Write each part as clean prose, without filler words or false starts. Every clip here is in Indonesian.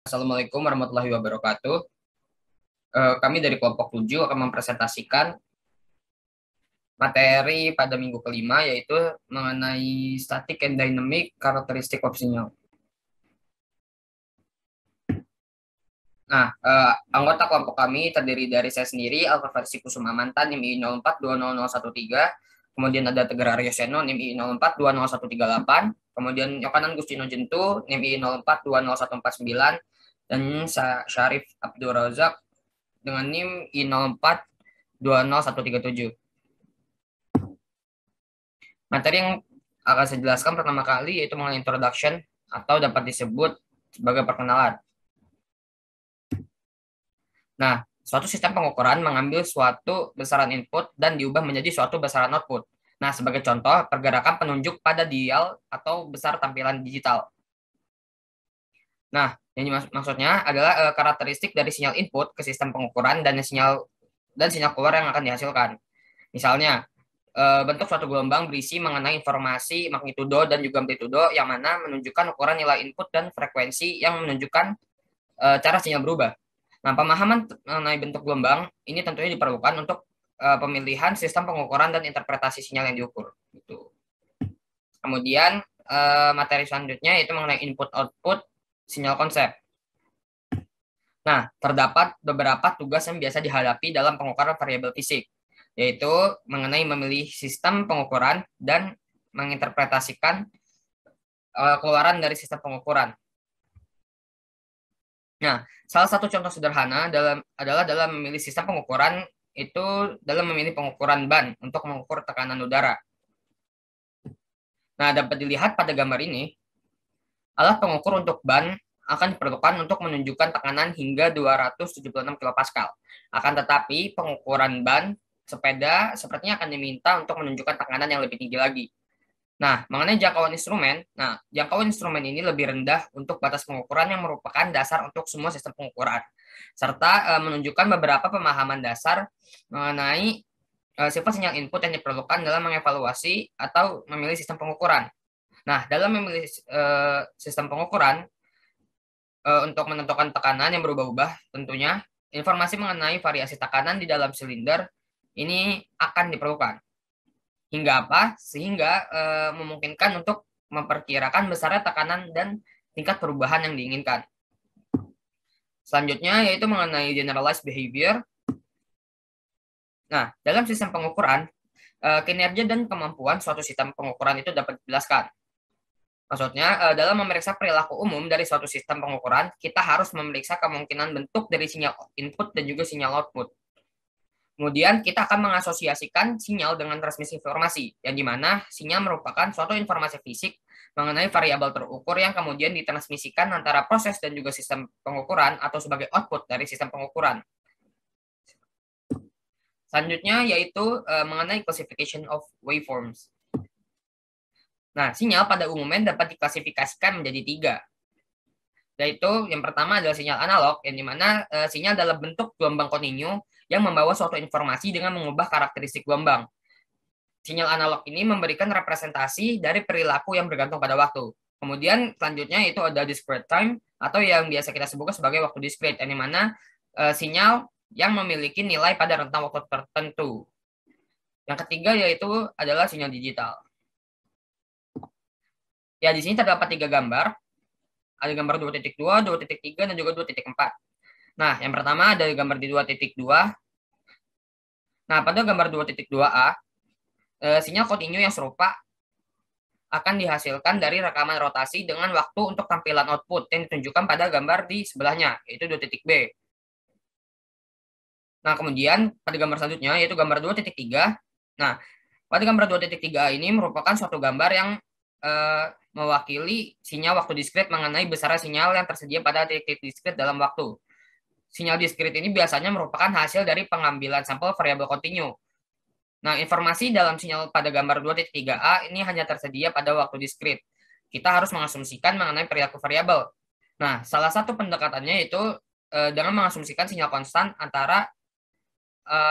Assalamualaikum warahmatullahi wabarakatuh. Kami dari kelompok 7 akan mempresentasikan materi pada minggu kelima, yaitu mengenai static and dynamic characteristic of signal. Nah, anggota kelompok kami terdiri dari saya sendiri, Alfa Versi Kusuma Mantan, NIM I 04200013, kemudian ada Tegar Aryo Seno, NIM I 04200138, kemudian Yokanan Gustino Jentu, NIM I 04200149, dan Syarif Abdul Razak dengan NIM I 04200137. Materi yang akan saya jelaskan pertama kali yaitu mengenai introduction atau dapat disebut sebagai perkenalan. Nah, suatu sistem pengukuran mengambil suatu besaran input dan diubah menjadi suatu besaran output. Nah, sebagai contoh, pergerakan penunjuk pada dial atau besar tampilan digital. Nah, yang maksudnya adalah karakteristik dari sinyal input ke sistem pengukuran dan sinyal keluar yang akan dihasilkan. Misalnya, bentuk suatu gelombang berisi mengenai informasi magnitudo dan juga amplitudo yang mana menunjukkan ukuran nilai input dan frekuensi yang menunjukkan cara sinyal berubah. Nah, pemahaman mengenai bentuk gelombang ini tentunya diperlukan untuk pemilihan sistem pengukuran dan interpretasi sinyal yang diukur. Gitu. Kemudian materi selanjutnya yaitu mengenai input-output sinyal konsep. Nah, terdapat beberapa tugas yang biasa dihadapi dalam pengukuran variabel fisik, yaitu mengenai memilih sistem pengukuran dan menginterpretasikan keluaran dari sistem pengukuran. Nah, salah satu contoh sederhana adalah dalam memilih sistem pengukuran itu dalam memilih pengukuran ban untuk mengukur tekanan udara. Nah, dapat dilihat pada gambar ini, alat pengukur untuk ban akan diperlukan untuk menunjukkan tekanan hingga 276 kPa. Akan tetapi, pengukuran ban sepeda sepertinya akan diminta untuk menunjukkan tekanan yang lebih tinggi lagi. Nah, mengenai jangkauan instrumen, jangkauan instrumen ini lebih rendah untuk batas pengukuran yang merupakan dasar untuk semua sistem pengukuran, serta menunjukkan beberapa pemahaman dasar mengenai sifat sinyal input yang diperlukan dalam mengevaluasi atau memilih sistem pengukuran. Nah, dalam memilih sistem pengukuran, untuk menentukan tekanan yang berubah-ubah, tentunya informasi mengenai variasi tekanan di dalam silinder ini akan diperlukan. Hingga apa? Sehingga memungkinkan untuk memperkirakan besarnya tekanan dan tingkat perubahan yang diinginkan. Selanjutnya yaitu mengenai generalized behavior. Nah, dalam sistem pengukuran, kinerja dan kemampuan suatu sistem pengukuran itu dapat dijelaskan. Maksudnya, dalam memeriksa perilaku umum dari suatu sistem pengukuran, kita harus memeriksa kemungkinan bentuk dari sinyal input dan juga sinyal output. Kemudian kita akan mengasosiasikan sinyal dengan transmisi informasi, yang dimana sinyal merupakan suatu informasi fisik mengenai variabel terukur yang kemudian ditransmisikan antara proses dan juga sistem pengukuran atau sebagai output dari sistem pengukuran. Selanjutnya yaitu mengenai classification of waveforms. Nah, sinyal pada umumnya dapat diklasifikasikan menjadi 3. Yaitu yang pertama adalah sinyal analog, yang dimana sinyal dalam bentuk gelombang kontinu yang membawa suatu informasi dengan mengubah karakteristik gelombang. Sinyal analog ini memberikan representasi dari perilaku yang bergantung pada waktu. Kemudian selanjutnya itu ada discrete time atau yang biasa kita sebutkan sebagai waktu discrete, yang dimana sinyal yang memiliki nilai pada rentang waktu tertentu. Yang ketiga yaitu adalah sinyal digital. Ya, di sini terdapat 3 gambar. Ada gambar 2.2, 2.3, dan juga 2.4. Nah, yang pertama ada gambar di 2.2. Nah, pada gambar 2.2a, sinyal kontinu yang serupa akan dihasilkan dari rekaman rotasi dengan waktu untuk tampilan output yang ditunjukkan pada gambar di sebelahnya, yaitu 2.b. Nah, kemudian pada gambar selanjutnya, yaitu gambar 2.3. Nah, pada gambar 2.3 ini merupakan suatu gambar yang mewakili sinyal waktu diskrit mengenai besarnya sinyal yang tersedia pada titik diskrit dalam waktu. Sinyal diskrit ini biasanya merupakan hasil dari pengambilan sampel variabel kontinu. Nah, informasi dalam sinyal pada gambar 2.3a ini hanya tersedia pada waktu diskrit. Kita harus mengasumsikan mengenai perilaku variabel. Nah, salah satu pendekatannya itu dengan mengasumsikan sinyal konstan antara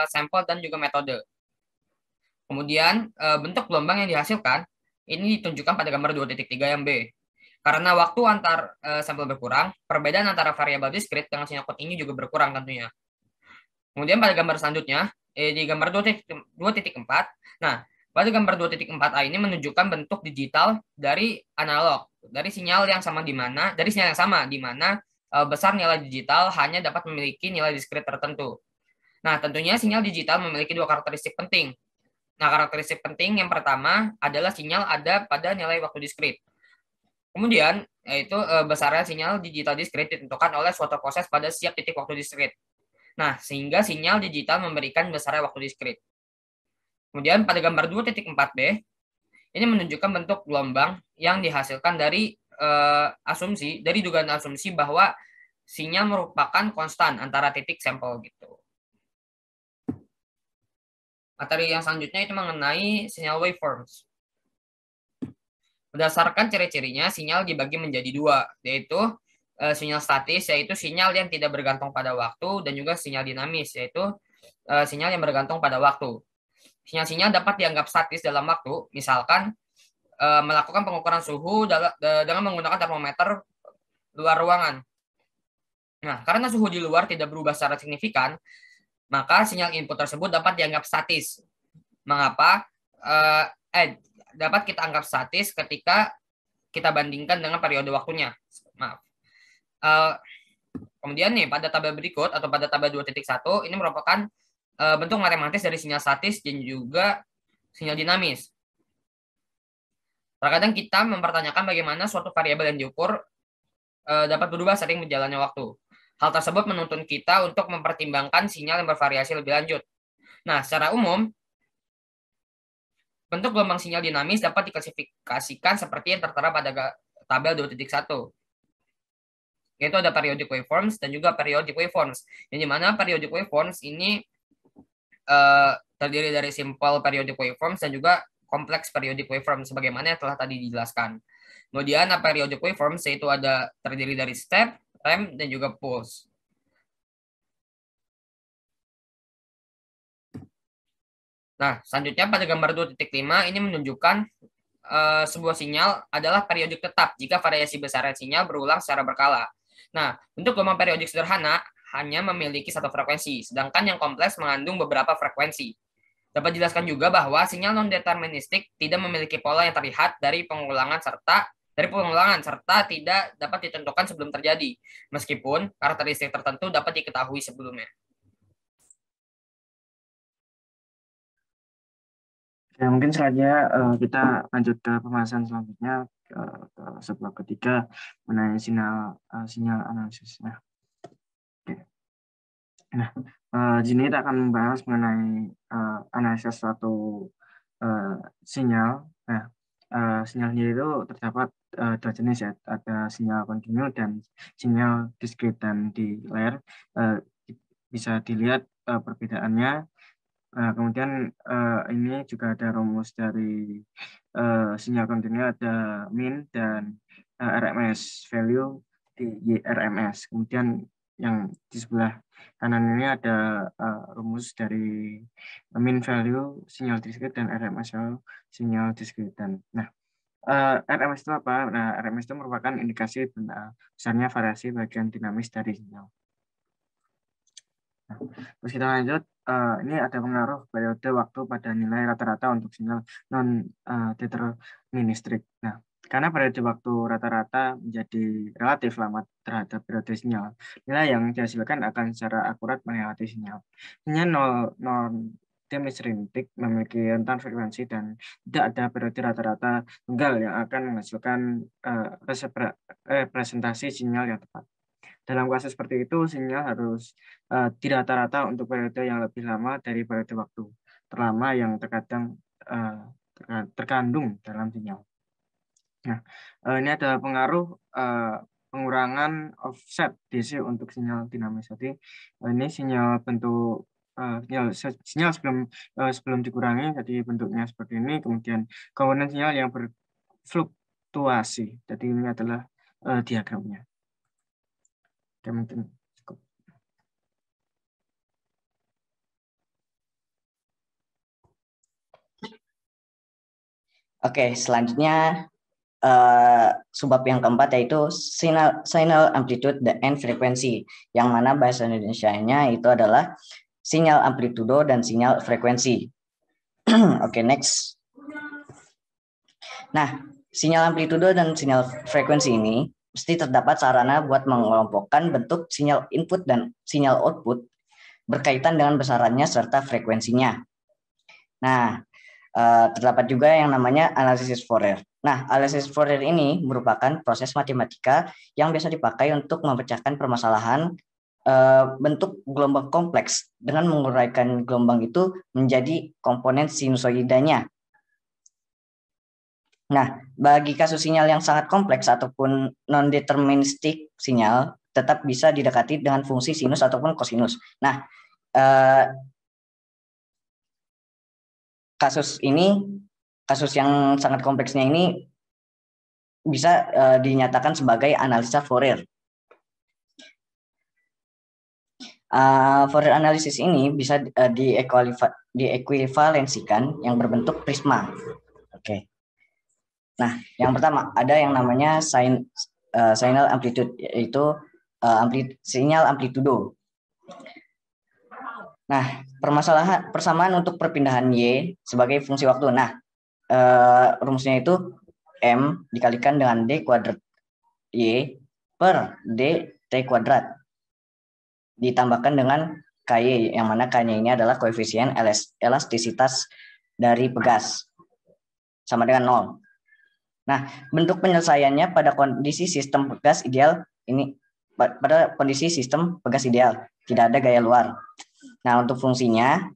sampel dan juga metode. Kemudian bentuk gelombang yang dihasilkan ini ditunjukkan pada gambar 2.3 yang B. Karena waktu antar sampel berkurang, perbedaan antara variabel diskrit dengan sinyal code ini juga berkurang tentunya. Kemudian pada gambar selanjutnya, di gambar 2.4, nah, pada gambar 2.4a ini menunjukkan bentuk digital dari analog, dari sinyal yang sama di mana besar nilai digital hanya dapat memiliki nilai diskrit tertentu. Nah, tentunya sinyal digital memiliki dua karakteristik penting. Nah, karakteristik penting yang pertama adalah sinyal ada pada nilai waktu diskrit. Kemudian, yaitu besarnya sinyal digital diskrit ditentukan oleh suatu proses pada setiap titik waktu diskrit. Nah, sehingga sinyal digital memberikan besarnya waktu diskrit. Kemudian pada gambar 2.4b, ini menunjukkan bentuk gelombang yang dihasilkan dari dugaan asumsi bahwa sinyal merupakan konstan antara titik sampel gitu. Materi yang selanjutnya itu mengenai sinyal waveforms. Berdasarkan ciri-cirinya, sinyal dibagi menjadi dua, yaitu sinyal statis, yaitu sinyal yang tidak bergantung pada waktu, dan juga sinyal dinamis, yaitu sinyal yang bergantung pada waktu. Sinyal-sinyal dapat dianggap statis dalam waktu, misalkan melakukan pengukuran suhu dengan menggunakan termometer luar ruangan. Nah, karena suhu di luar tidak berubah secara signifikan, maka sinyal input tersebut dapat dianggap statis. Mengapa? Dapat kita anggap statis ketika kita bandingkan dengan periode waktunya. Maaf. Kemudian nih pada tabel berikut atau pada tabel 2.1 ini merupakan bentuk matematis dari sinyal statis dan juga sinyal dinamis. Terkadang kita mempertanyakan bagaimana suatu variabel yang diukur dapat berubah sering berjalannya waktu. Hal tersebut menuntun kita untuk mempertimbangkan sinyal yang bervariasi lebih lanjut. Nah, secara umum, bentuk gelombang sinyal dinamis dapat diklasifikasikan seperti yang tertera pada tabel 2.1. Yaitu ada periodic waveforms dan juga periodic waveforms. Yang dimana periodic waveforms ini terdiri dari simple periodic waveforms dan juga kompleks periodic waveforms sebagaimana yang telah tadi dijelaskan. Kemudian periodic waveforms yaitu ada terdiri dari step, ramp, dan juga pulse. Nah, selanjutnya pada gambar 2.5 ini menunjukkan sebuah sinyal adalah periodik tetap jika variasi besaran sinyal berulang secara berkala. Nah, untuk gelombang periodik sederhana hanya memiliki satu frekuensi, sedangkan yang kompleks mengandung beberapa frekuensi. Dapat dijelaskan juga bahwa sinyal non-deterministik tidak memiliki pola yang terlihat dari pengulangan serta tidak dapat ditentukan sebelum terjadi, meskipun karakteristik tertentu dapat diketahui sebelumnya. Ya, mungkin selanjutnya kita lanjut ke pembahasan selanjutnya ke sebuah ketiga mengenai sinyal analisis. Nah, oke. Nah, di sini kita akan membahas mengenai analisis suatu sinyal. Nah, sinyalnya itu terdapat dua jenis ya, ada sinyal kontinu dan sinyal diskrit, dan di layar bisa dilihat perbedaannya. Nah, kemudian ini juga ada rumus dari sinyal kontinu, ada min dan RMS value di RMS. Kemudian yang di sebelah kanan ini ada rumus dari min value sinyal diskrit dan RMS value sinyal diskrit. Nah, RMS itu apa? Nah, RMS itu merupakan indikasi besarnya variasi bagian dinamis dari sinyal. Nah, terus kita lanjut, ini ada pengaruh periode waktu pada nilai rata-rata untuk sinyal non-deterministik. Nah, karena periode waktu rata-rata menjadi relatif lama terhadap periode sinyal, nilai yang dihasilkan akan secara akurat melewati sinyal. Sinyal non-deterministik memiliki rentan frekuensi dan tidak ada periode rata-rata tunggal yang akan menghasilkan representasi sinyal yang tepat. Dalam kasus seperti itu, sinyal harus di rata-rata untuk periode yang lebih lama dari periode waktu terlama yang terkandung dalam sinyal. Nah, ini ada pengaruh pengurangan offset DC untuk sinyal dinamis. Jadi ini sinyal bentuk sinyal sebelum dikurangi, jadi bentuknya seperti ini. Kemudian komponen sinyal yang berfluktuasi. Jadi ini adalah diagramnya. Oke, mungkin cukup. Oke, selanjutnya subbab yang keempat yaitu signal amplitude and frequency, yang mana bahasa Indonesianya itu adalah sinyal amplitudo dan sinyal frekuensi. Oke, next. Nah, sinyal amplitudo dan sinyal frekuensi ini mesti terdapat sarana buat mengelompokkan bentuk sinyal input dan sinyal output berkaitan dengan besarannya serta frekuensinya. Nah, terdapat juga yang namanya analisis Fourier. Nah, analisis Fourier ini merupakan proses matematika yang biasa dipakai untuk memecahkan permasalahan bentuk gelombang kompleks dengan menguraikan gelombang itu menjadi komponen sinusoidanya. Nah, bagi kasus sinyal yang sangat kompleks ataupun non-deterministik sinyal tetap bisa didekati dengan fungsi sinus ataupun kosinus. Nah, kasus yang sangat kompleksnya ini bisa dinyatakan sebagai analisa Fourier. Fourier analisis ini bisa diekuivalensikan yang berbentuk prisma. Oke. Nah, yang pertama ada yang namanya signal amplitude, yaitu sinyal amplitudo. Nah, persamaan untuk perpindahan Y sebagai fungsi waktu. Nah, rumusnya itu M dikalikan dengan D kuadrat Y per D T kuadrat. Ditambahkan dengan KY, yang mana KY ini adalah koefisien elastisitas dari pegas. Sama dengan 0. Nah, bentuk penyelesaiannya pada kondisi sistem pegas ideal ini, pada kondisi sistem pegas ideal, tidak ada gaya luar. Nah, untuk fungsinya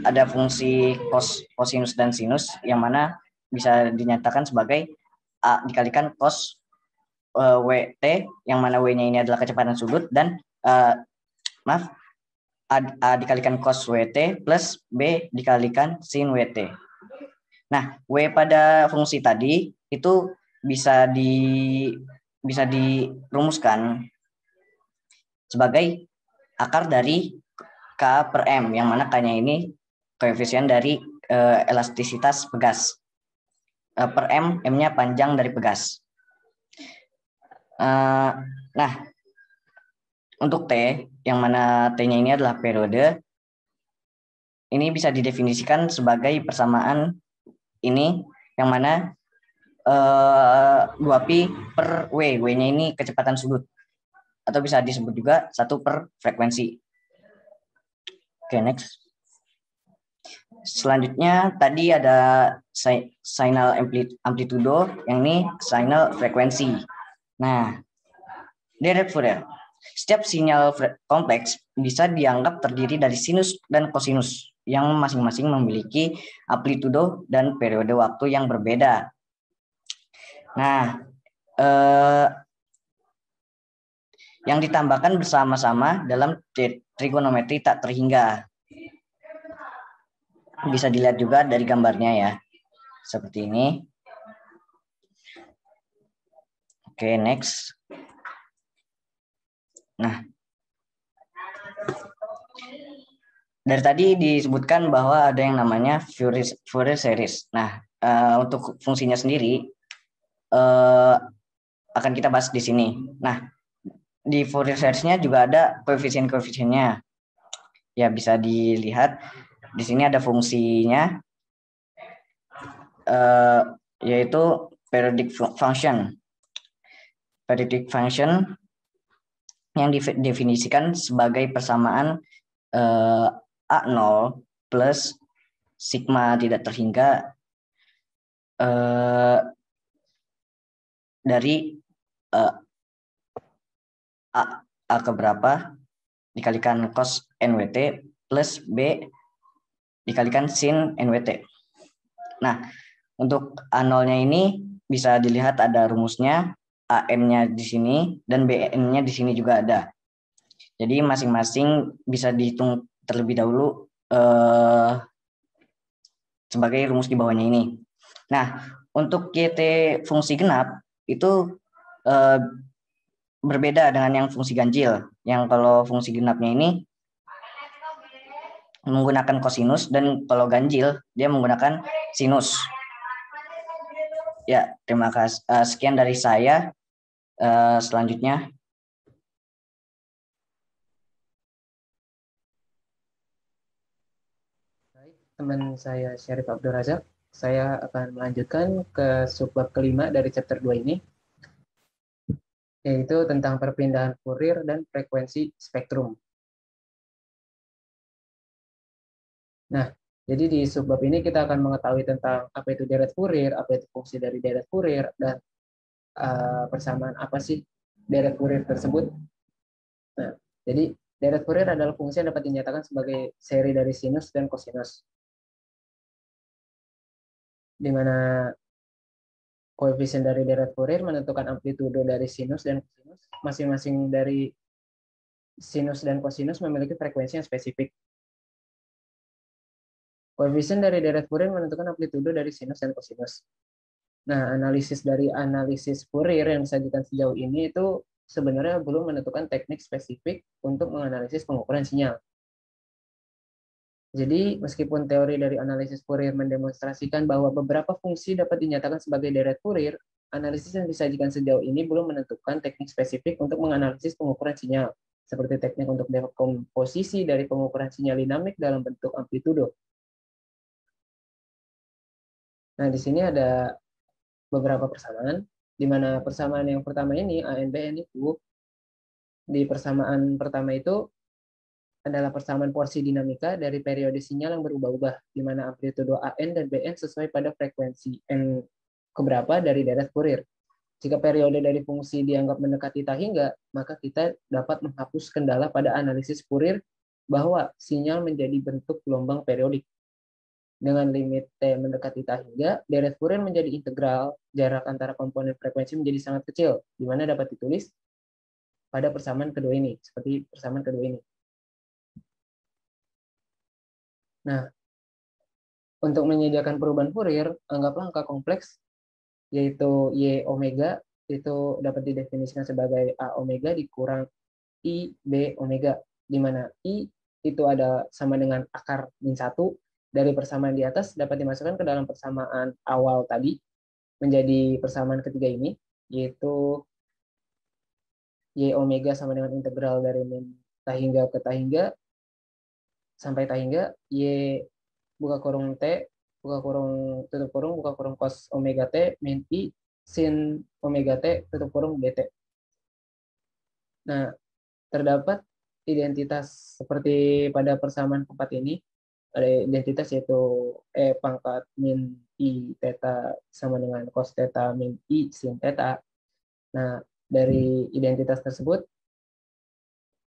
ada fungsi kosinus dan sinus, yang mana bisa dinyatakan sebagai A dikalikan cos WT, yang mana W-nya ini adalah kecepatan sudut, dan A dikalikan cos WT plus B dikalikan sin WT. Nah, W pada fungsi tadi itu bisa dirumuskan sebagai akar dari K per M, yang mana K-nya ini koefisien dari elastisitas pegas. Per M, M-nya panjang dari pegas. Nah, untuk T, yang mana T-nya ini adalah periode, ini bisa didefinisikan sebagai persamaan ini, yang mana 2pi per W, W-nya ini kecepatan sudut, atau bisa disebut juga 1 per frekuensi. Oke, next. Selanjutnya tadi ada signal amplitudo, yang ini signal frekuensi. Nah, Direct Fourier. Setiap sinyal kompleks bisa dianggap terdiri dari sinus dan kosinus yang masing-masing memiliki amplitudo dan periode waktu yang berbeda. Nah, yang ditambahkan bersama-sama dalam trigonometri tak terhingga. Bisa dilihat juga dari gambarnya ya, seperti ini. Oke, next. Nah, dari tadi disebutkan bahwa ada yang namanya Fourier series. Nah, untuk fungsinya sendiri akan kita bahas di sini. Nah, di Fourier series-nya juga ada koefisien-koefisiennya. Ya, bisa dilihat di sini ada fungsinya, yaitu periodic function. Periodic function yang didefinisikan sebagai persamaan A0 plus sigma tidak terhingga dari A keberapa dikalikan cos NWT plus B dikalikan sin NWT. Nah, untuk A0-nya ini bisa dilihat ada rumusnya, AM-nya di sini dan BN-nya di sini juga ada. Jadi masing-masing bisa dihitung terlebih dahulu sebagai rumus di bawahnya ini. Nah, untuk YT fungsi genap itu berbeda dengan yang fungsi ganjil. Yang kalau fungsi genapnya ini menggunakan kosinus, dan kalau ganjil dia menggunakan sinus. Ya, terima kasih. Sekian dari saya. Selanjutnya, Baik, teman saya Syarif Abdul Razak. Saya akan melanjutkan ke subbab kelima dari chapter 2 ini, yaitu tentang perpindahan Fourier dan frekuensi spektrum. Nah, jadi di subbab ini kita akan mengetahui tentang apa itu deret Fourier, apa itu fungsi dari deret Fourier, dan persamaan apa sih deret Fourier tersebut. Nah, jadi deret Fourier adalah fungsi yang dapat dinyatakan sebagai seri dari sinus dan kosinus, di mana koefisien dari deret Fourier menentukan amplitudo dari sinus dan kosinus. Masing-masing dari sinus dan kosinus memiliki frekuensi yang spesifik. Koefisien dari deret Fourier menentukan amplitudo dari sinus dan kosinus. Nah, analisis Fourier yang disajikan sejauh ini itu sebenarnya belum menentukan teknik spesifik untuk menganalisis pengukuran sinyal. Jadi, meskipun teori dari analisis Fourier mendemonstrasikan bahwa beberapa fungsi dapat dinyatakan sebagai deret Fourier, analisis yang disajikan sejauh ini belum menentukan teknik spesifik untuk menganalisis pengukuran sinyal, seperti teknik untuk dekomposisi dari pengukuran sinyal dinamik dalam bentuk amplitudo. Nah, di sini ada beberapa persamaan, di mana persamaan yang pertama ini, ANBN itu, di persamaan pertama itu adalah persamaan porsi dinamika dari periode sinyal yang berubah-ubah, di mana amplitudo AN dan BN sesuai pada frekuensi N keberapa dari deret Fourier. Jika periode dari fungsi dianggap mendekati tak hingga, maka kita dapat menghapus kendala pada analisis Fourier bahwa sinyal menjadi bentuk gelombang periodik. Dengan limit T mendekati tak hingga, deret Fourier menjadi integral, jarak antara komponen frekuensi menjadi sangat kecil, di mana dapat ditulis pada persamaan kedua ini, seperti persamaan kedua ini. Nah, untuk menyediakan perubahan Fourier, anggaplah angka kompleks, yaitu Y omega, itu dapat didefinisikan sebagai A omega dikurang I B omega, di mana I itu ada sama dengan akar min 1 dari persamaan di atas dapat dimasukkan ke dalam persamaan awal tadi menjadi persamaan ketiga ini, yaitu Y omega sama dengan integral dari min tahingga ke tahingga sampai tahingga Y buka kurung T buka kurung tutup kurung buka kurung cos omega T min I sin omega T tutup kurung dt. Nah, terdapat identitas seperti pada persamaan keempat ini, ada identitas yaitu E pangkat min I theta sama dengan cos theta min I sin theta. Nah, dari identitas tersebut,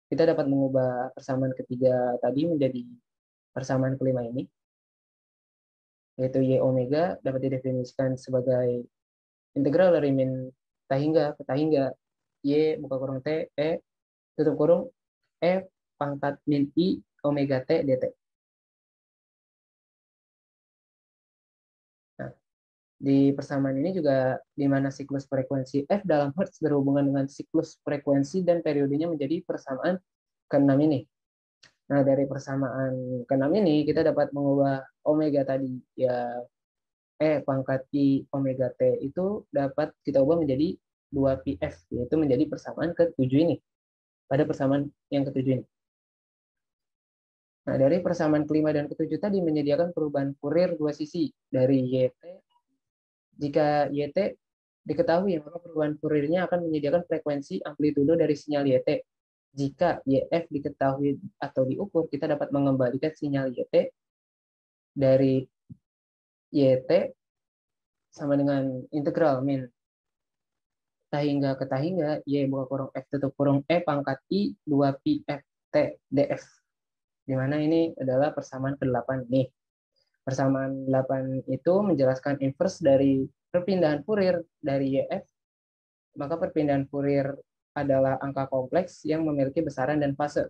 kita dapat mengubah persamaan ketiga tadi menjadi persamaan kelima ini, yaitu Y omega dapat didefinisikan sebagai integral dari min tahingga ke tahingga Y buka kurung T E tutup kurung E pangkat min I omega T dt. Nah, di persamaan ini juga di mana siklus frekuensi F dalam Hertz berhubungan dengan siklus frekuensi dan periodenya menjadi persamaan ke-6 ini. Nah, dari persamaan ke-6 ini kita dapat mengubah omega tadi ya pangkat I omega T itu dapat kita ubah menjadi 2πf, yaitu menjadi persamaan ke-7 ini. Pada persamaan yang ke-7 ini. Nah, dari persamaan kelima dan ke-7 tadi menyediakan perubahan Fourier dua sisi dari YT. Jika YT diketahui, maka perubahan Fouriernya akan menyediakan frekuensi amplitudo dari sinyal YT. Jika YF diketahui atau diukur, kita dapat mengembalikan sinyal YT dari YT sama dengan integral min tahingga ke tahingga Y buka kurung F tutup kurung E pangkat I 2πf T df. Di mana ini adalah persamaan ke-8 nih. Persamaan 8 itu menjelaskan inverse dari perpindahan Fourier dari YF. Maka perpindahan Fourier adalah angka kompleks yang memiliki besaran dan fase.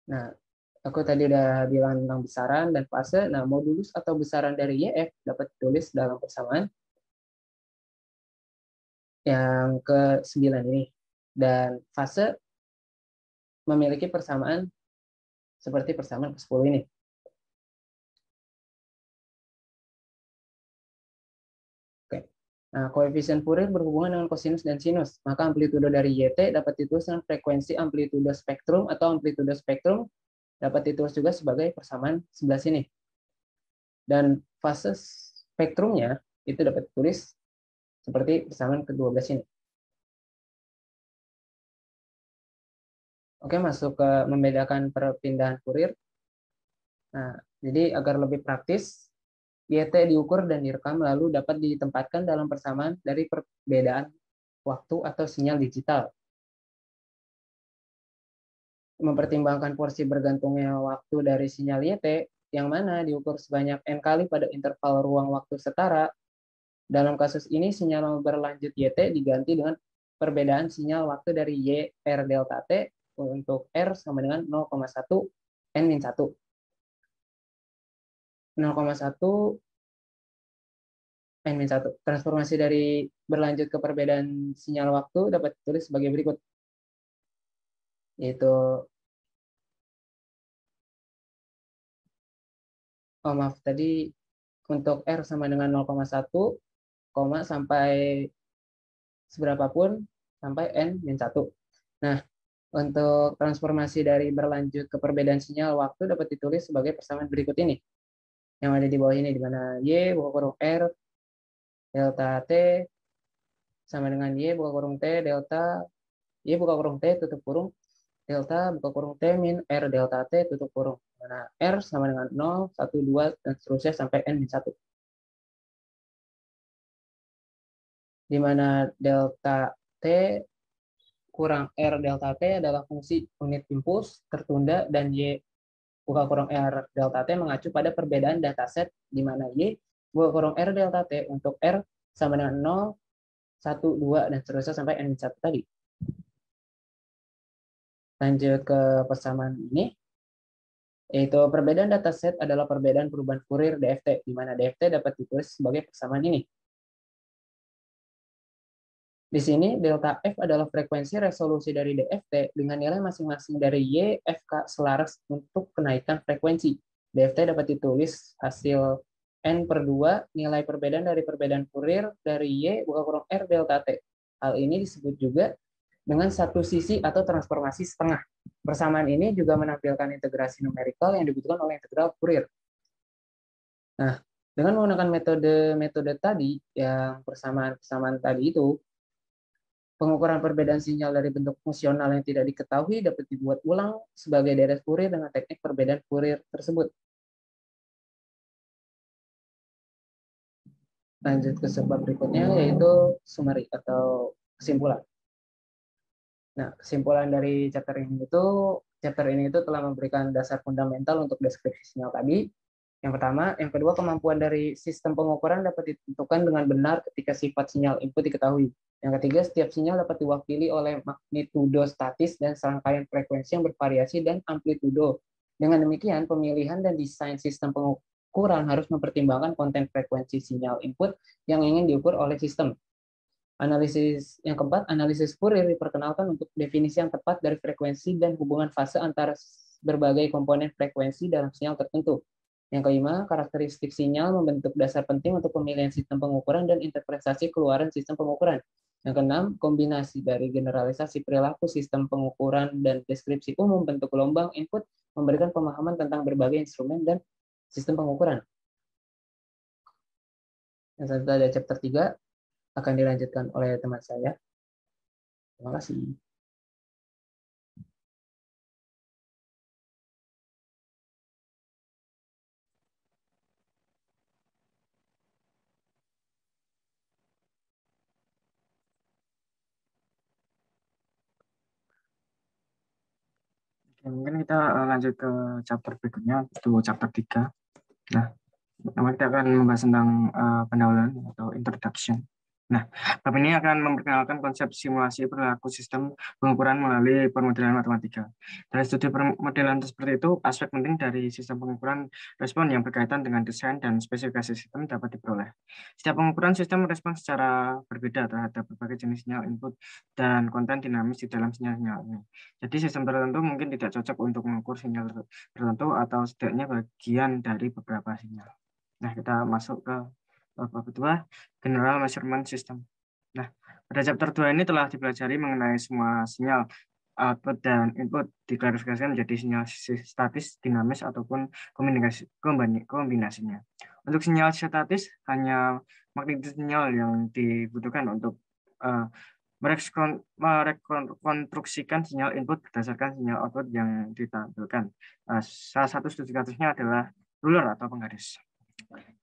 Nah, aku tadi udah bilang tentang besaran dan fase. Nah, modulus atau besaran dari YF dapat ditulis dalam persamaan yang ke-9 ini. Dan fase memiliki persamaan seperti persamaan ke-10 ini. Nah, koefisien Fourier berhubungan dengan kosinus dan sinus. Maka amplitudo dari YT dapat ditulis dengan frekuensi amplitudo spektrum atau amplitudo spektrum dapat ditulis juga sebagai persamaan sebelah sini. Dan fase spektrumnya itu dapat ditulis seperti persamaan kedua belah sini. Oke, masuk ke membedakan perpindahan Fourier. Nah, jadi agar lebih praktis, YT diukur dan direkam lalu dapat ditempatkan dalam persamaan dari perbedaan waktu atau sinyal digital. Mempertimbangkan porsi bergantungnya waktu dari sinyal YT, yang mana diukur sebanyak N kali pada interval ruang waktu setara. Dalam kasus ini, sinyal berlanjut YT diganti dengan perbedaan sinyal waktu dari Y per delta T untuk R sama dengan 0,1 N-1. 0,1 N-1. Transformasi dari berlanjut ke perbedaan sinyal waktu dapat ditulis sebagai berikut. Yaitu, maaf, tadi untuk R sama dengan 0,1, sampai seberapapun, sampai N-1. Nah, untuk transformasi dari berlanjut ke perbedaan sinyal waktu dapat ditulis sebagai persamaan berikut ini. Yang ada di bawah ini, di mana Y buka kurung R delta T sama dengan Y buka kurung T delta Y buka kurung T tutup kurung delta buka kurung T min R delta T tutup kurung. Di mana R sama dengan 0, 1, 2, dan seterusnya sampai N-1. Di mana delta T kurang R delta T adalah fungsi unit impuls tertunda dan Y buka kurung R delta T mengacu pada perbedaan dataset di mana Y buka kurung R delta T untuk R sama dengan 0, 1, 2, dan seterusnya sampai N-1 tadi. Lanjut ke persamaan ini, yaitu perbedaan dataset adalah perbedaan perubahan Fourier DFT, di mana DFT dapat ditulis sebagai persamaan ini. Di sini, delta F adalah frekuensi resolusi dari DFT dengan nilai masing-masing dari Y, FK selaras untuk kenaikan frekuensi. DFT dapat ditulis hasil N per 2, nilai perbedaan dari perbedaan Fourier dari Y, buka kurung R delta T. Hal ini disebut juga dengan satu sisi atau transformasi setengah. Persamaan ini juga menampilkan integrasi numerikal yang dibutuhkan oleh integral Fourier. Nah, dengan menggunakan metode tadi, yang persamaan tadi itu, pengukuran perbedaan sinyal dari bentuk fungsional yang tidak diketahui dapat dibuat ulang sebagai deret Fourier dengan teknik perbedaan Fourier tersebut. Lanjut ke sebab berikutnya, yaitu summary atau kesimpulan. Nah, kesimpulan dari chapter ini itu telah memberikan dasar fundamental untuk deskripsi sinyal tadi. Yang pertama, yang kedua, kemampuan dari sistem pengukuran dapat ditentukan dengan benar ketika sifat sinyal input diketahui. Yang ketiga, setiap sinyal dapat diwakili oleh magnitudo statis dan serangkaian frekuensi yang bervariasi dan amplitudo. Dengan demikian, pemilihan dan desain sistem pengukuran harus mempertimbangkan konten frekuensi sinyal input yang ingin diukur oleh sistem. Analisis yang keempat, analisis Fourier diperkenalkan untuk definisi yang tepat dari frekuensi dan hubungan fase antara berbagai komponen frekuensi dalam sinyal tertentu. Yang kelima, karakteristik sinyal membentuk dasar penting untuk pemilihan sistem pengukuran dan interpretasi keluaran sistem pengukuran. Yang keenam, kombinasi dari generalisasi perilaku sistem pengukuran dan deskripsi umum bentuk gelombang input memberikan pemahaman tentang berbagai instrumen dan sistem pengukuran. Yang selanjutnya ada chapter 3, akan dilanjutkan oleh teman saya. Terima kasih. Mungkin kita lanjut ke chapter berikutnya, itu chapter 3. Nah, pertama kita akan membahas tentang pendahuluan atau introduction. Nah, bab ini akan memperkenalkan konsep simulasi perilaku sistem pengukuran melalui permodelan matematika. Dari studi permodelan seperti itu, aspek penting dari sistem pengukuran respon yang berkaitan dengan desain dan spesifikasi sistem dapat diperoleh. Setiap pengukuran sistem merespon secara berbeda terhadap berbagai jenis sinyal input dan konten dinamis di dalam sinyal-sinyal ini. Jadi sistem tertentu mungkin tidak cocok untuk mengukur sinyal tertentu atau setidaknya bagian dari beberapa sinyal. Nah, kita masuk ke bab kedua, General Measurement System. Nah, pada chapter 2 ini telah dipelajari mengenai semua sinyal output dan input diklarifikasikan menjadi sinyal statis, dinamis, ataupun kombinasinya. Untuk sinyal statis, hanya magnitudo sinyal yang dibutuhkan untuk merekonstruksikan sinyal input berdasarkan sinyal output yang ditampilkan. Salah satu studi kasusnya adalah ruler atau penggaris.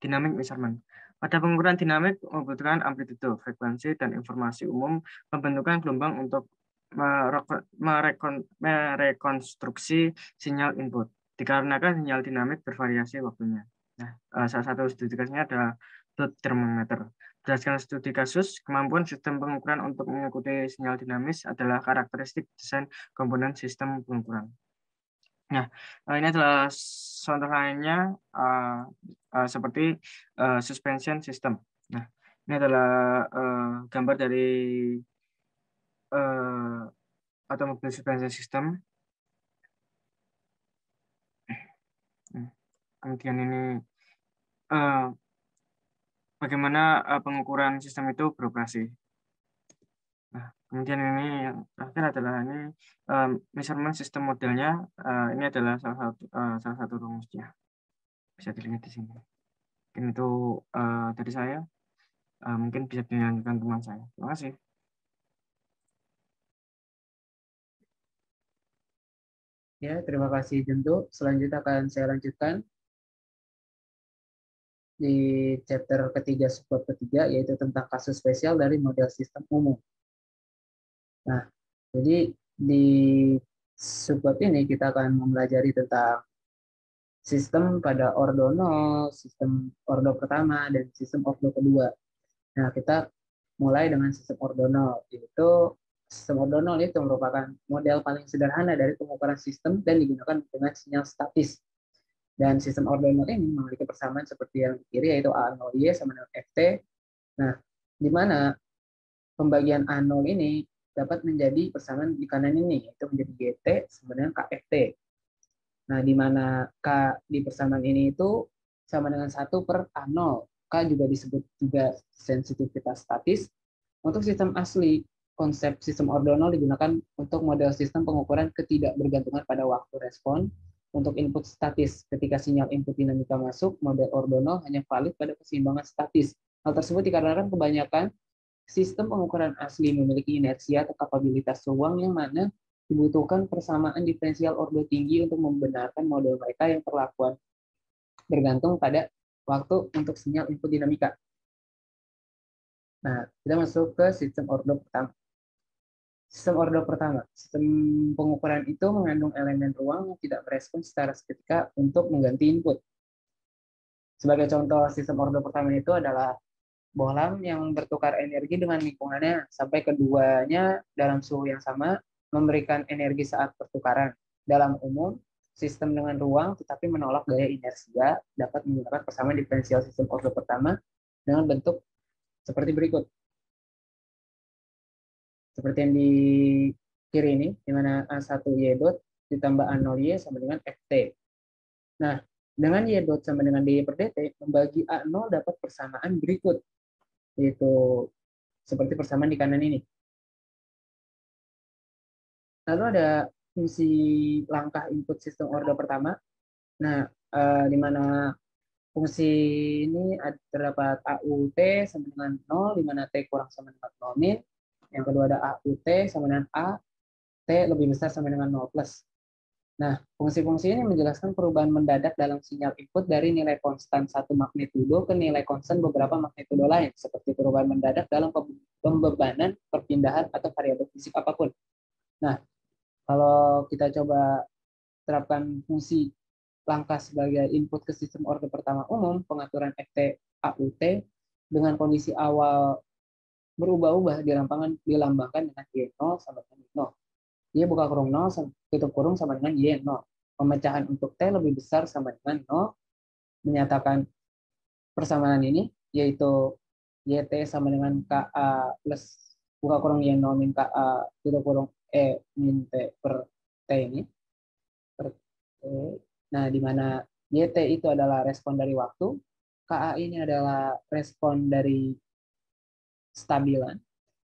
Dynamic measurement. Pada pengukuran dinamik membutuhkan amplitudo, frekuensi, dan informasi umum pembentukan gelombang untuk merekonstruksi sinyal input. Dikarenakan sinyal dinamik bervariasi waktunya. Nah, salah satu studi kasusnya adalah dot thermometer. Berdasarkan studi kasus, kemampuan sistem pengukuran untuk mengikuti sinyal dinamis adalah karakteristik desain komponen sistem pengukuran. Nah, ini adalah contoh lainnya seperti suspension system. Nah, ini adalah gambar dari automobil suspension system. Kemudian ini bagaimana pengukuran sistem itu beroperasi. Nah, kemudian ini yang terakhir adalah ini measurement system modelnya. Ini adalah salah satu rumusnya. Bisa dilihat di sini. Mungkin itu dari saya. Mungkin bisa dilanjutkan teman saya. Terima kasih. Ya, terima kasih Junto. Selanjutnya akan saya lanjutkan di chapter ketiga, subbab ketiga, yaitu tentang kasus spesial dari model sistem umum. Nah, jadi di subbab ini kita akan mempelajari tentang sistem pada ordo 0, sistem ordo pertama, dan sistem ordo kedua. Nah, kita mulai dengan sistem ordo 0, yaitu sistem ordo 0 itu merupakan model paling sederhana dari pengukuran sistem dan digunakan dengan sinyal statis. Dan sistem ordo 0 ini memiliki persamaan seperti yang di kiri, yaitu A0Y sama dengan FT. Nah, di mana pembagian A0 ini dapat menjadi persamaan di kanan ini, yaitu menjadi GT sama dengan KFT. Nah, di mana K di persamaan ini itu sama dengan 1 per A0. K juga disebut juga sensitivitas statis. Untuk sistem asli, konsep sistem ordo 0 digunakan untuk model sistem pengukuran ketidakbergantungan pada waktu respon. Untuk input statis, ketika sinyal input dinamika masuk, model ordo 0 hanya valid pada keseimbangan statis. Hal tersebut dikarenakan kebanyakan sistem pengukuran asli memiliki inersia atau kapabilitas ruang yang mana dibutuhkan persamaan diferensial ordo tinggi untuk membenarkan model mereka yang perlakuan bergantung pada waktu untuk sinyal input dinamika. Nah, kita masuk ke sistem ordo pertama. Sistem ordo pertama, sistem pengukuran itu mengandung elemen ruang yang tidak merespon secara seketika untuk mengganti input. Sebagai contoh sistem ordo pertama itu adalah bohlam yang bertukar energi dengan lingkungannya sampai keduanya dalam suhu yang sama memberikan energi saat pertukaran. Dalam umum, sistem dengan ruang tetapi menolak gaya inersia dapat menggunakan persamaan diferensial sistem ordo pertama dengan bentuk seperti berikut. Seperti yang di kiri ini, di mana A1Y dot ditambah A0Y sama dengan FT. Nah, dengan Y dot sama dengan DY per DT, membagi A0 dapat persamaan berikut, yaitu seperti persamaan di kanan ini. Lalu ada fungsi langkah input sistem ordo pertama. Nah, di mana fungsi ini terdapat AUT sama dengan 0, di mana T kurang sama dengan 0 min. Yang kedua ada AUT sama dengan A, T lebih besar sama dengan 0 plus. Nah, fungsi-fungsi ini menjelaskan perubahan mendadak dalam sinyal input dari nilai konstan satu magnitudo ke nilai konstan beberapa magnitudo lain, seperti perubahan mendadak dalam pembebanan, perpindahan, atau variabel fisik apapun. Nah, kalau kita coba terapkan fungsi langkah sebagai input ke sistem ordo pertama umum, pengaturan FT AUT dengan kondisi awal berubah-ubah dilambangkan dengan Y0 sama dengan 0. Y buka kurung 0 tutup kurung sama dengan Y0. Pemecahan untuk T lebih besar sama dengan 0 menyatakan persamaan ini, yaitu YT sama dengan KA plus buka kurung Y0 min KA tutup kurung E min T per T ini. Per T. Nah, di mana YT itu adalah respon dari waktu, K KA ini adalah respon dari stabilan,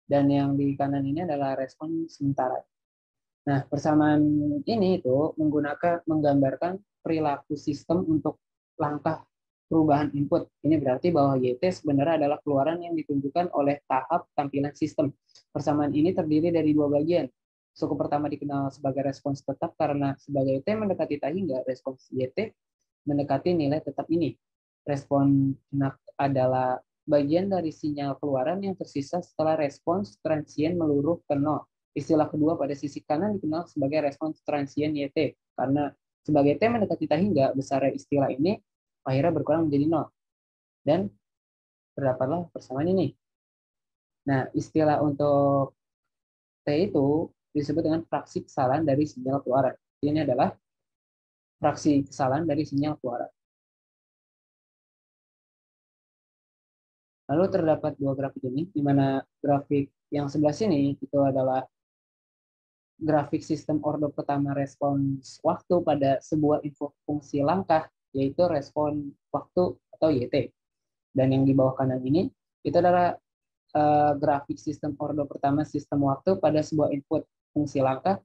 dan yang di kanan ini adalah respon sementara. Nah, persamaan ini itu menggambarkan perilaku sistem untuk langkah perubahan input. Ini berarti bahwa YT sebenarnya adalah keluaran yang ditunjukkan oleh tahap tampilan sistem. Persamaan ini terdiri dari dua bagian. Suku pertama dikenal sebagai respons tetap karena sebagai T mendekati T hingga respons YT mendekati nilai tetap ini. Respon adalah bagian dari sinyal keluaran yang tersisa setelah respons transien meluruh ke nol. Istilah kedua pada sisi kanan dikenal sebagai respons transien YT, karena sebagai T mendekati T hingga besar istilah ini akhirnya berkurang menjadi nol. Dan terdapatlah persamaan ini. Nah, istilah untuk T itu disebut dengan fraksi kesalahan dari sinyal keluaran. Ini adalah fraksi kesalahan dari sinyal keluaran. Lalu terdapat dua grafik ini, di mana grafik yang sebelah sini itu adalah grafik sistem ordo pertama respons waktu pada sebuah info fungsi langkah, yaitu respon waktu atau YT. Dan yang di bawah kanan ini, itu adalah grafik sistem ordo pertama sistem waktu pada sebuah input fungsi langkah,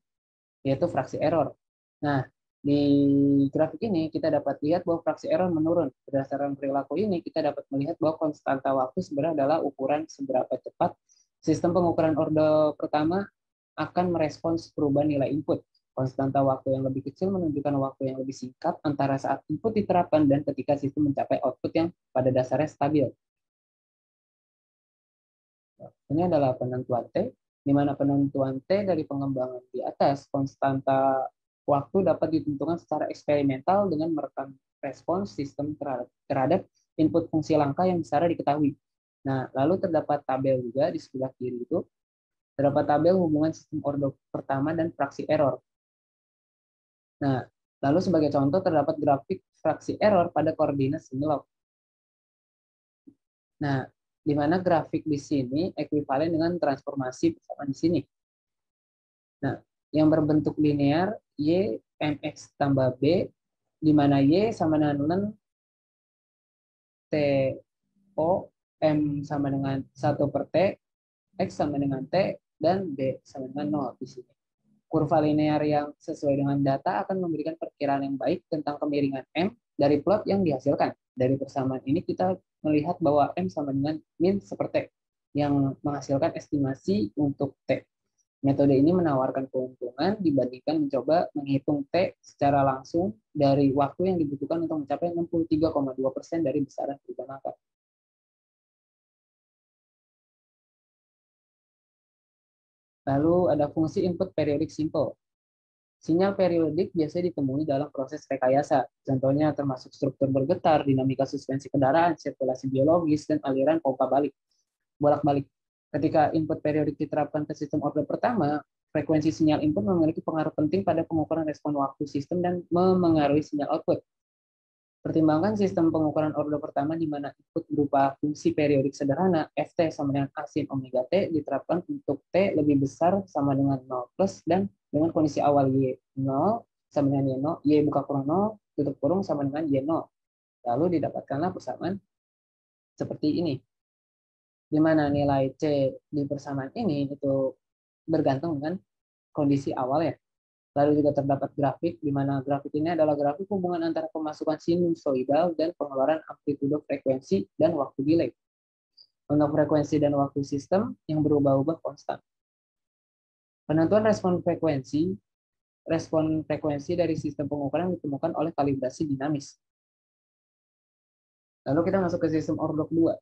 yaitu fraksi error. Nah, di grafik ini kita dapat lihat bahwa fraksi error menurun. Berdasarkan perilaku ini, kita dapat melihat bahwa konstanta waktu sebenarnya adalah ukuran seberapa cepat sistem pengukuran ordo pertama akan merespons perubahan nilai input. Konstanta waktu yang lebih kecil menunjukkan waktu yang lebih singkat antara saat input diterapkan dan ketika sistem mencapai output yang pada dasarnya stabil. Ini adalah penentuan T, di mana penentuan T dari pengembangan di atas, konstanta waktu dapat ditentukan secara eksperimental dengan merekam respons sistem terhadap input fungsi langkah yang besarnya diketahui. Nah, lalu terdapat tabel juga di sebelah kiri itu. Terdapat tabel hubungan sistem ordo pertama dan fraksi error. Nah, lalu sebagai contoh terdapat grafik fraksi error pada koordinat semi-log. Nah, di mana grafik di sini ekuivalen dengan transformasi persamaan di sini. Nah, yang berbentuk linear Y mx tambah B, di mana Y sama dengan ln T O, M sama dengan 1 per T, X sama dengan T, dan B sama dengan 0 di sini. Kurva linear yang sesuai dengan data akan memberikan perkiraan yang baik tentang kemiringan M dari plot yang dihasilkan. Dari persamaan ini kita melihat bahwa M sama dengan min seperti T, yang menghasilkan estimasi untuk T. Metode ini menawarkan keuntungan dibandingkan mencoba menghitung T secara langsung dari waktu yang dibutuhkan untuk mencapai 63,2% dari besaran perubahan akar. Lalu ada fungsi input periodik simple. Sinyal periodik biasanya ditemui dalam proses rekayasa. Contohnya termasuk struktur bergetar, dinamika suspensi kendaraan, sirkulasi biologis, dan aliran pompa bolak-balik. Ketika input periodik diterapkan ke sistem ordo pertama, frekuensi sinyal input memiliki pengaruh penting pada pengukuran respon waktu sistem dan memengaruhi sinyal output. Pertimbangkan sistem pengukuran ordo pertama di mana input berupa fungsi periodik sederhana Ft sama dengan A sin omega T diterapkan untuk T lebih besar sama dengan 0 plus dan dengan kondisi awal Y 0 sama dengan Y0, Y buka kurung 0, tutup kurung sama dengan Y0. Lalu didapatkanlah persamaan seperti ini. Di mana nilai C di persamaan ini itu bergantung dengan kondisi awal ya. Lalu juga terdapat grafik, di mana grafik ini adalah grafik hubungan antara pemasukan sinusoidal dan pengeluaran amplitudo frekuensi dan waktu delay. Untuk frekuensi dan waktu sistem yang berubah-ubah konstan. Penentuan respon frekuensi dari sistem pengukuran ditemukan oleh kalibrasi dinamis. Lalu kita masuk ke sistem ordo kedua.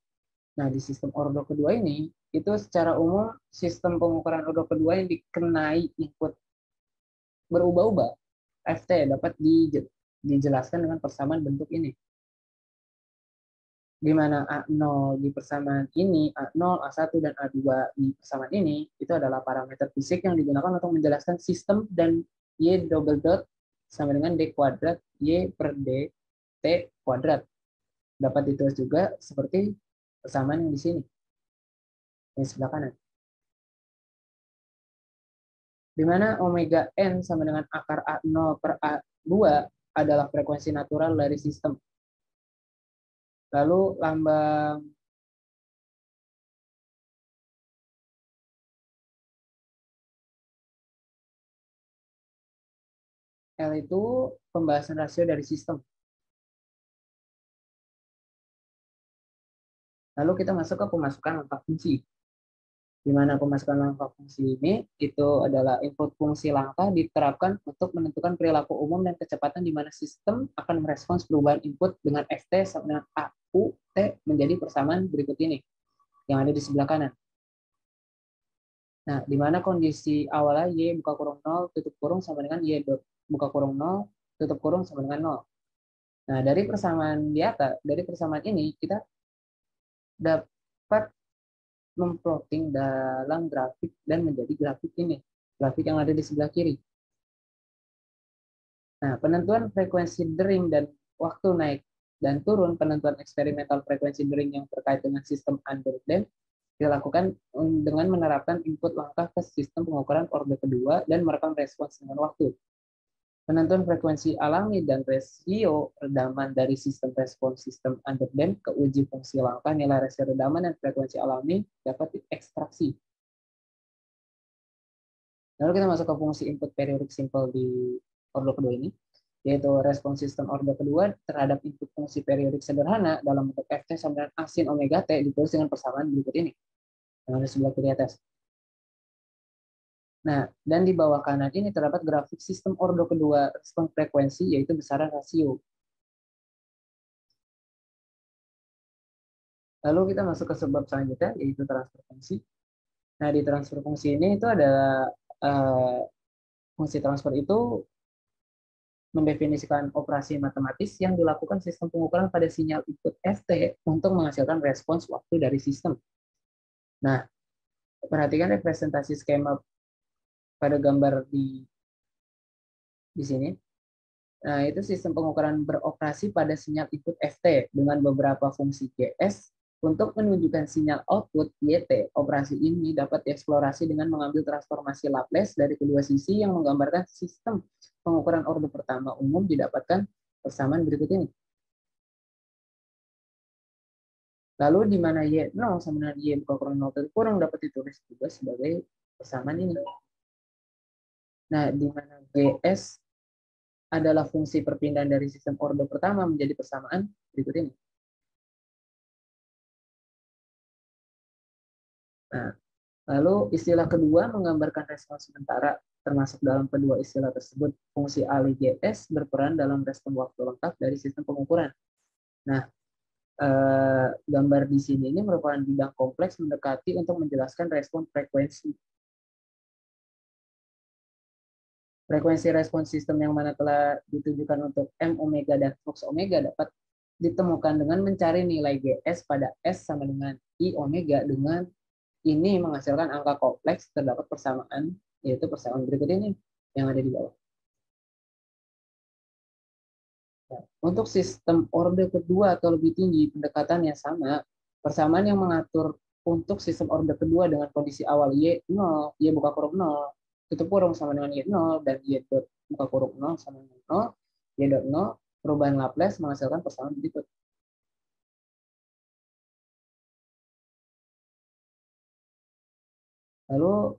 Nah, di sistem ordo kedua ini, itu secara umum sistem pengukuran ordo kedua yang dikenai input berubah-ubah, Ft dapat dijelaskan dengan persamaan bentuk ini. Di mana A0 di persamaan ini, A0, A1, dan A2 di persamaan ini, itu adalah parameter fisik yang digunakan untuk menjelaskan sistem dan Y double dot sama dengan D kuadrat Y per D T kuadrat. Dapat ditulis juga seperti persamaan yang di sini. Yang sebelah kanan. Di mana omega n sama dengan akar A0 per A2 adalah frekuensi natural dari sistem. Lalu lambang L itu pembahasan rasio dari sistem. Lalu kita masuk ke pemasukan langkah fungsi. Di mana pemasukan langkah fungsi ini itu adalah input fungsi langkah diterapkan untuk menentukan perilaku umum dan kecepatan di mana sistem akan merespons perubahan input dengan FT sama dengan AU T menjadi persamaan berikut ini yang ada di sebelah kanan. Nah, di mana kondisi awalnya Y buka kurung 0 tutup kurung sama dengan Y buka kurung 0 tutup kurung sama dengan 0. Nah, dari persamaan di atas, dari persamaan ini kita dapat memplotting dalam grafik dan menjadi grafik ini, grafik yang ada di sebelah kiri. Nah, penentuan frekuensi dering dan waktu naik dan turun penentuan eksperimental frekuensi dering yang terkait dengan sistem underdamped dilakukan dengan menerapkan input langkah ke sistem pengukuran orde kedua dan merekam respons dengan waktu. Penentuan frekuensi alami dan rasio redaman dari sistem respons sistem underdamped ke uji fungsi langkah nilai rasio redaman dan frekuensi alami dapat diekstraksi. Lalu kita masuk ke fungsi input periodic simple di orde kedua ini, yaitu respons sistem orde kedua terhadap input fungsi periodik sederhana dalam bentuk Ft sama dengan asin omega T ditulis dengan persamaan berikut ini, yang ada sebelah kiri atas. Nah, dan di bawah kanan ini terdapat grafik sistem orde kedua respons frekuensi, yaitu besaran rasio. Lalu kita masuk ke sebab selanjutnya, yaitu transfer fungsi. Nah, di transfer fungsi ini itu ada fungsi transfer itu mendefinisikan operasi matematis yang dilakukan sistem pengukuran pada sinyal input FT untuk menghasilkan respons waktu dari sistem. Nah, perhatikan representasi skema pada gambar di sini. Nah, itu sistem pengukuran beroperasi pada sinyal input FT dengan beberapa fungsi GS untuk menunjukkan sinyal output YT. Operasi ini dapat dieksplorasi dengan mengambil transformasi Laplace dari kedua sisi yang menggambarkan sistem pengukuran orde pertama umum didapatkan persamaan berikut ini. Lalu di mana Y0 sama dengan Y buka kurung 0 tutup kurung dapat ditulis juga sebagai persamaan ini. Nah, di mana GS adalah fungsi perpindahan dari sistem orde pertama menjadi persamaan berikut ini. Nah, lalu istilah kedua menggambarkan respons sementara, termasuk dalam kedua istilah tersebut fungsi alih GS berperan dalam respon waktu lengkap dari sistem pengukuran. Nah, gambar di sini ini merupakan bidang kompleks mendekati untuk menjelaskan respon frekuensi. Frekuensi respons sistem yang mana telah ditujukan untuk M omega dan Flux omega dapat ditemukan dengan mencari nilai GS pada S sama dengan I omega. Dengan ini menghasilkan angka kompleks, terdapat persamaan, yaitu persamaan berikut ini yang ada di bawah. Nah, untuk sistem orde kedua atau lebih tinggi, pendekatannya sama. Persamaan yang mengatur untuk sistem orde kedua dengan kondisi awal Y0, Y buka kurung 0, tutup kurung sama dengan Y0, dan Y dot buka kurung 0 sama dengan 0, Y dot 0, perubahan Laplace menghasilkan persamaan berikut. Lalu,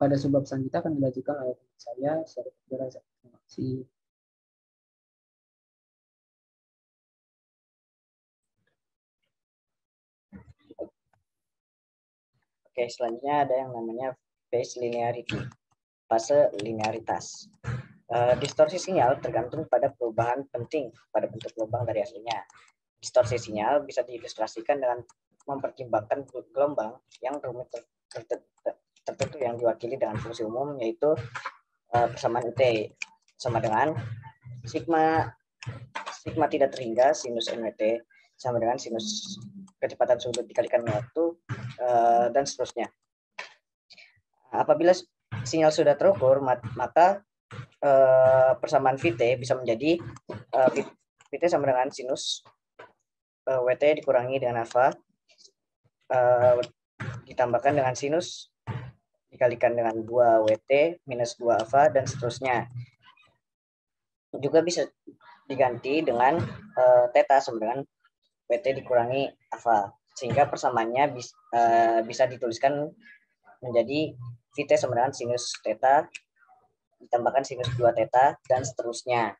pada subbab selanjutnya akan dilanjutkan oleh teman saya, terima kasih. Oke, selanjutnya ada yang namanya phase linearity, fase linearitas. Distorsi sinyal tergantung pada perubahan penting pada bentuk lubang dari aslinya. Distorsi sinyal bisa diilustrasikan dengan mempertimbangkan gelombang yang rumit tertentu yang diwakili dengan fungsi umum, yaitu persamaan UT sama dengan sigma tidak terhingga sinus MWT sama dengan sinus kecepatan sudut dikalikan waktu, dan seterusnya. Apabila sinyal sudah terukur, maka persamaan VT bisa menjadi VT sama dengan sinus WT dikurangi dengan alfa ditambahkan dengan sinus dikalikan dengan 2 WT minus 2 alfa dan seterusnya. Juga bisa diganti dengan theta sama dengan PT dikurangi alfa, sehingga persamaannya bisa dituliskan menjadi Vt sama dengan sinus theta ditambahkan sinus 2 theta dan seterusnya.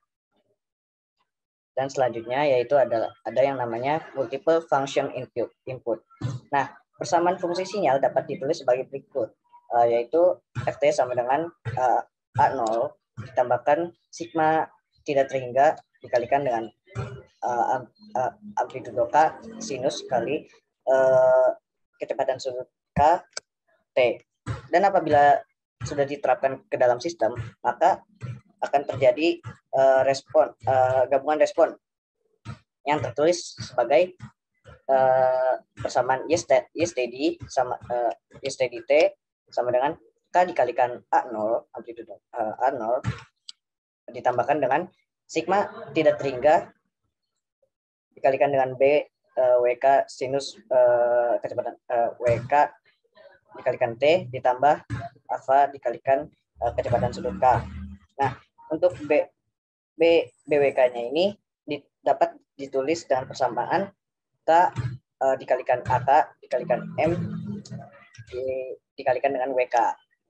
Dan selanjutnya yaitu ada yang namanya multiple function input. Nah, persamaan fungsi sinyal dapat ditulis sebagai berikut, yaitu Ft sama dengan A0 ditambahkan sigma tidak terhingga dikalikan dengan amplitudo K sinus kali kecepatan sudut K T. Dan apabila sudah diterapkan ke dalam sistem, maka akan terjadi gabungan respon yang tertulis sebagai persamaan Y steady sama Y steady T sama dengan K dikalikan A0 amplitudo A0 ditambahkan dengan sigma tidak terhingga dikalikan dengan B WK sinus kecepatan WK dikalikan T ditambah alfa dikalikan kecepatan sudut K. Nah, untuk BWK-nya ini dapat ditulis dengan persamaan K dikalikan AK dikalikan M dikalikan dengan WK.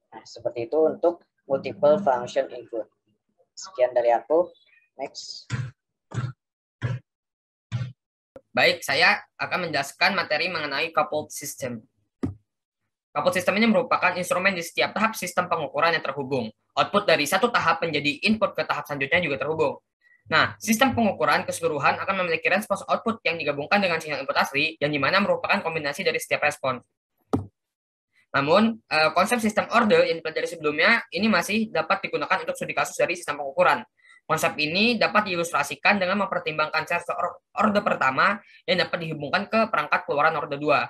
Nah, seperti itu untuk multiple function input. Sekian dari aku. Next. Baik, saya akan menjelaskan materi mengenai coupled system. Coupled system ini merupakan instrumen di setiap tahap sistem pengukuran yang terhubung. Output dari satu tahap menjadi input ke tahap selanjutnya juga terhubung. Nah, sistem pengukuran keseluruhan akan memiliki respons output yang digabungkan dengan sinyal input asli, yang dimana merupakan kombinasi dari setiap respon. Namun, konsep sistem order yang dipelajari sebelumnya ini masih dapat digunakan untuk studi kasus dari sistem pengukuran. Konsep ini dapat diilustrasikan dengan mempertimbangkan sensor order pertama yang dapat dihubungkan ke perangkat keluaran order 2.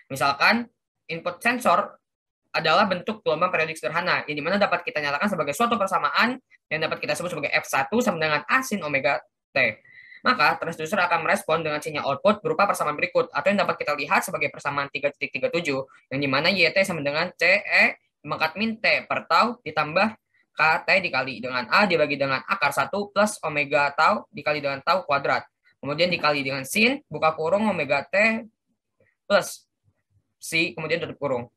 Misalkan, input sensor adalah bentuk gelombang periodik sederhana, yang dimana dapat kita nyatakan sebagai suatu persamaan yang dapat kita sebut sebagai F1 sama dengan A sin omega T. Maka, transducer akan merespon dengan sinyal output berupa persamaan berikut, atau yang dapat kita lihat sebagai persamaan 3.37, yang dimana YT sama dengan CE pangkat min T per tau ditambah KT dikali dengan A dibagi dengan akar 1 plus omega tau dikali dengan tau kuadrat. Kemudian dikali dengan sin, buka kurung omega T plus si, kemudian tutup kurung.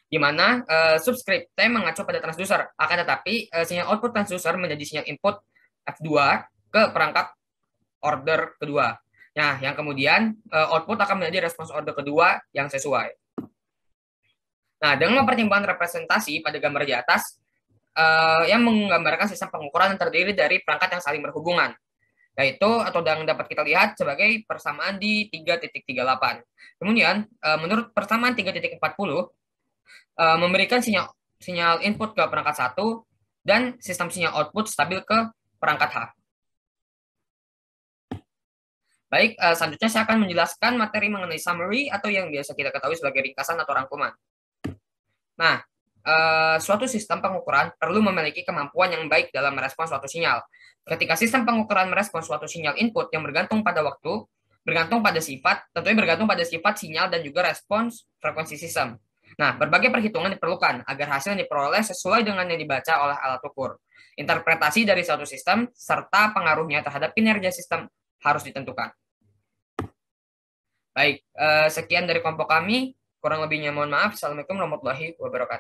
Di mana subscript T mengacu pada transducer. Akan tetapi, sinyal output transducer menjadi sinyal input F2 ke perangkat order kedua. Nah, yang kemudian output akan menjadi respons order kedua yang sesuai. Nah, dengan mempertimbangkan representasi pada gambar di atas, yang menggambarkan sistem pengukuran yang terdiri dari perangkat yang saling berhubungan, yaitu atau yang dapat kita lihat sebagai persamaan di 3.38. Kemudian, menurut persamaan 3.40, memberikan sinyal input ke perangkat 1 dan sistem sinyal output stabil ke perangkat H. Baik, selanjutnya saya akan menjelaskan materi mengenai summary atau yang biasa kita ketahui sebagai ringkasan atau rangkuman. Nah, suatu sistem pengukuran perlu memiliki kemampuan yang baik dalam merespons suatu sinyal. Ketika sistem pengukuran merespons suatu sinyal input yang bergantung pada waktu, bergantung pada sifat, tentunya bergantung pada sifat sinyal dan juga respons frekuensi sistem. Nah, berbagai perhitungan diperlukan agar hasil yang diperoleh sesuai dengan yang dibaca oleh alat ukur. Interpretasi dari suatu sistem serta pengaruhnya terhadap kinerja sistem harus ditentukan. Baik, sekian dari kelompok kami. Kurang lebihnya mohon maaf. Assalamualaikum warahmatullahi wabarakatuh.